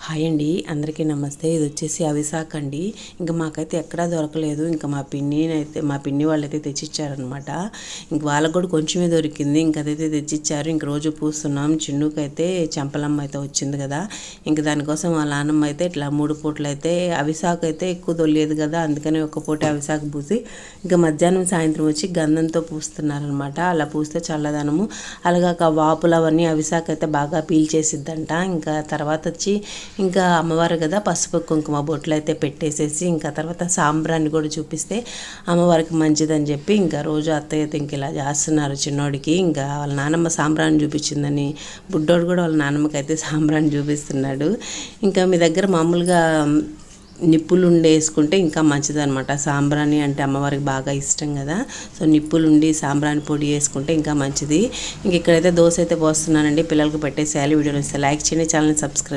Hi అండి, అందరికీ నమస్తే. ఇది వచ్చేసి అవిశాఖ అండి. ఇంకా మాకైతే ఎక్కడా దొరకలేదు. ఇంకా మా పిన్ని వాళ్ళైతే తెచ్చిచ్చారనమాట. ఇంక వాళ్ళకు కూడా కొంచెమే దొరికింది. ఇంక అదైతే తెచ్చిచ్చారు. ఇంక రోజు పూస్తున్నాం. చిన్నుకైతే చెంపలమ్మ అయితే వచ్చింది కదా, ఇంక దానికోసం వాళ్ళ నాన్నమ్మ అయితే ఇట్లా 3 పూటలు అయితే అవిశాఖ అయితే ఎక్కువ దొరికేది కదా, అందుకని ఒక పూట అవిశాఖ పూసి ఇంకా మధ్యాహ్నం సాయంత్రం వచ్చి గంధంతో పూస్తున్నారనమాట. అలా పూస్తే చల్లదనము, అలాగా వాపులు అవన్నీ అవిశాఖ అయితే బాగా పీల్చేసిద్దంట. ఇంకా తర్వాత వచ్చి ఇంకా అమ్మవారు కదా, పసుపు కుంకుమ బొట్లు అయితే పెట్టేసేసి ఇంకా తర్వాత సాంబ్రాన్ని కూడా చూపిస్తే అమ్మవారికి మంచిదని చెప్పి ఇంకా రోజు అత్తయ్య అయితే ఇంక ఇలా చేస్తున్నారు చిన్నోడికి. ఇంకా వాళ్ళ నాన్నమ్మ సాంబ్రాన్ని చూపించిందని బుడ్డోడు కూడా వాళ్ళ నాన్నమ్మకి అయితే సాంబ్రాన్ని చూపిస్తున్నాడు. ఇంకా మీ దగ్గర మామూలుగా నిప్పులు వేసుకుంటే ఇంకా మంచిదన్నమాట. సాంబ్రాణి అంటే అమ్మవారికి బాగా ఇష్టం కదా, సో నిప్పులు ఉండి సాంబ్రాణి పొడి వేసుకుంటే ఇంకా మంచిది. ఇంక ఇక్కడైతే దోశ అయితే పోస్తున్నానండి, పిల్లలకు పెట్టేసేయాలి. వీడియోని ఇస్తే లైక్ చేయండి, ఛానల్ని సబ్స్క్రైబ్